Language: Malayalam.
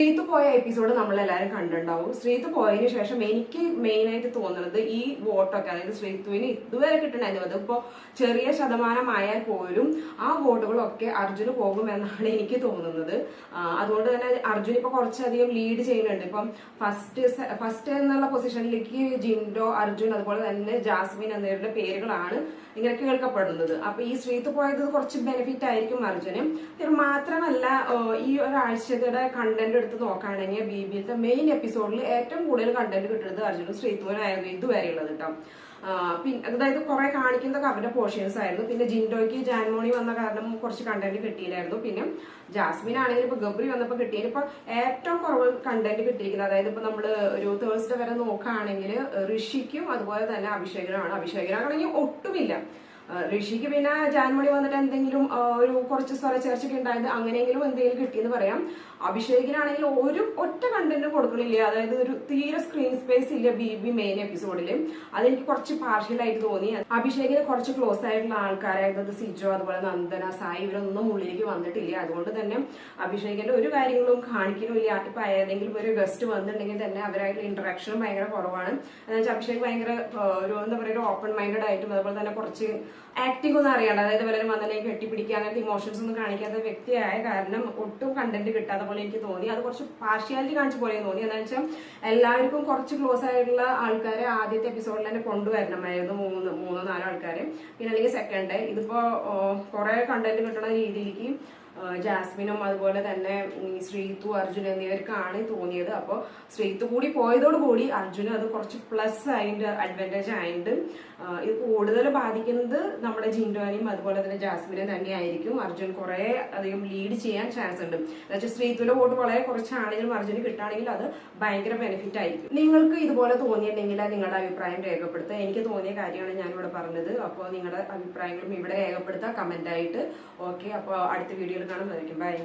ശ്രീത്ത് പോയ എപ്പിസോഡ് നമ്മളെല്ലാവരും കണ്ടിട്ടുണ്ടാവും. ശ്രീത്ത് പോയതിനു ശേഷം എനിക്ക് മെയിൻ ആയിട്ട് തോന്നുന്നത് ഈ വോട്ടൊക്കെ, അതായത് ശ്രീത്തുവിന് ഇതുവരെ കിട്ടണമായിരുന്നു, അതിപ്പോ ചെറിയ ശതമാനമായാൽ പോലും ആ വോട്ടുകളൊക്കെ അർജുന് പോകുമെന്നാണ് എനിക്ക് തോന്നുന്നത്. അതുകൊണ്ട് തന്നെ അർജുൻ ഇപ്പൊ കുറച്ചധികം ലീഡ് ചെയ്യുന്നുണ്ട്. ഇപ്പം ഫസ്റ്റ് എന്നുള്ള പൊസിഷനിലേക്ക് ജിൻഡോ, അർജുൻ, അതുപോലെ തന്നെ ജാസ്മിൻ എന്നിവരുടെ പേരുകളാണ് ഇങ്ങനെ കേൾക്കപ്പെടുന്നത്. അപ്പൊ ഈ ശ്രീത്ത് പോയത് കുറച്ച് ബെനിഫിറ്റ് ആയിരിക്കും അർജുന്. മാത്രമല്ല ഈ ഒരാഴ്ചയുടെ കണ്ടന്റ് എടുത്ത് നോക്കുകയാണെങ്കിൽ ബിബിയിലത്തെ മെയിൻ എപ്പിസോഡിൽ ഏറ്റവും കൂടുതൽ കണ്ടന്റ് കിട്ടുന്നത് അർജുനും ശ്രീത്തുവിനായിരുന്നു ഇതുവരെയുള്ളത് കേട്ടോ. പിന്നെ അതായത് കുറെ കാണിക്കുന്നതൊക്കെ അവരുടെ പോർഷൻസ് ആയിരുന്നു. പിന്നെ ജിൻഡോയ്ക്ക് ജാൻമോണി വന്ന കാരണം കുറച്ച് കണ്ടന്റ് കിട്ടിയില്ലായിരുന്നു. പിന്നെ ജാസ്മിൻ ആണെങ്കിൽ ഇപ്പൊ ഗബ്രി വന്നപ്പോ കിട്ടിയത് ഇപ്പൊ ഏറ്റവും കുറവ് കണ്ടന്റ് കിട്ടിയിരിക്കുന്നത്, അതായത് ഇപ്പൊ നമ്മള് ഒരു തേഴ്സ്ഡേ വരെ നോക്കുകയാണെങ്കിൽ ഋഷിക്കും അതുപോലെ തന്നെ അഭിഷേകനാണ്. അഭിഷേകനാണെങ്കിൽ ഒട്ടുമില്ല. ഋഷിക്ക് പിന്നെ ജാൻമണി വന്നിട്ട് എന്തെങ്കിലും ഒരു കുറച്ച് സ്വരച്ചേർച്ചയൊക്കെ ഉണ്ടായത്, അങ്ങനെയെങ്കിലും എന്തെങ്കിലും കിട്ടിയെന്ന് പറയാം. അഭിഷേകിനാണെങ്കിൽ ഒറ്റ കണ്ടന്റ് കൊടുക്കണില്ല, അതായത് ഒരു തീരെ സ്ക്രീൻ സ്പേസ് ഇല്ല ബി മെയിൻ എപ്പിസോഡില്. അതെനിക്ക് കുറച്ച് പാർഷ്യലായിട്ട് തോന്നി. അഭിഷേകിന് കുറച്ച് ക്ലോസ് ആയിട്ടുള്ള ആൾക്കാരായിരുന്നത് സിജോ, അതുപോലെ നന്ദന, സായി, ഇവരൊന്നും ഉള്ളിലേക്ക് വന്നിട്ടില്ല. അതുകൊണ്ട് തന്നെ അഭിഷേകിന്റെ ഒരു കാര്യങ്ങളും കാണിക്കുന്നില്ല. ഇപ്പൊ ഏതെങ്കിലും ഒരു ഗസ്റ്റ് വന്നിട്ടുണ്ടെങ്കിൽ തന്നെ അവരായിട്ടുള്ള ഇന്ററാക്ഷനും ഭയങ്കര കുറവാണ്. എന്ന് വെച്ചാൽ അഭിഷേക് ഭയങ്കര ഒരു എന്താ പറയുക ഓപ്പൺ മൈൻഡഡ് ആയിട്ടും അതുപോലെ തന്നെ കുറച്ച് ആക്ടിംഗ് ഒന്നും അറിയാണ്ട്, അതായത് വളരെ വന്നതിനെ കെട്ടിപ്പിടിക്കുക അങ്ങനത്തെ ഇമോഷൻസ് ഒന്നും കാണിക്കാത്ത വ്യക്തിയായ കാരണം ഒട്ടും കണ്ടന്റ് കിട്ടാത്ത പോലെ എനിക്ക് തോന്നി. അത് കുറച്ച് പാർഷ്യാലിറ്റി കാണിച്ച പോലെ തോന്നി. എന്താ വെച്ചാൽ എല്ലാവർക്കും കുറച്ച് ക്ലോസ് ആയിട്ടുള്ള ആൾക്കാരെ ആദ്യത്തെ എപ്പിസോഡിൽ തന്നെ കൊണ്ടുവരണമായിരുന്നു, മൂന്നോ നാലോ ആൾക്കാരെ. പിന്നെ അല്ലെങ്കിൽ സെക്കൻഡ് ഇതിപ്പോ കുറെ കണ്ടന്റ് കിട്ടുന്ന രീതിയിലേക്ക് ജാസ്മിനും അതുപോലെ തന്നെ ശ്രീത്തു, അർജുൻ എന്നിവർക്കാണ് തോന്നിയത്. അപ്പോൾ ശ്രീത്തു കൂടി പോയതോടുകൂടി അർജുന് അത് കുറച്ച് പ്ലസ് ആയിട്ട് അഡ്വാൻറ്റേജ് ആയിട്ട് ഇത് കൂടുതൽ ബാധിക്കുന്നത് നമ്മുടെ ജിൻഡോനെയും അതുപോലെ തന്നെ ജാസ്മിനെ തന്നെയായിരിക്കും. അർജുൻ കുറെ അധികം ലീഡ് ചെയ്യാൻ ചാൻസ് ഉണ്ട്. എന്നുവെച്ചാൽ ശ്രീത്തുവിന്റെ വോട്ട് വളരെ കുറച്ചാണെങ്കിലും അർജുന് കിട്ടുകയാണെങ്കിൽ അത് ഭയങ്കര ബെനിഫിറ്റ് ആയിരിക്കും. നിങ്ങൾക്ക് ഇതുപോലെ തോന്നിയിട്ടുണ്ടെങ്കിൽ നിങ്ങളുടെ അഭിപ്രായം രേഖപ്പെടുത്തുക. എനിക്ക് തോന്നിയ കാര്യമാണ് ഞാനിവിടെ പറഞ്ഞത്. അപ്പോൾ നിങ്ങളുടെ അഭിപ്രായങ്ങളും ഇവിടെ രേഖപ്പെടുത്തുക കമന്റ് ആയിട്ട്. ഓക്കെ, അപ്പോൾ അടുത്ത വീഡിയോയിൽ കാണുന്നതായിരിക്കും. ബൈ.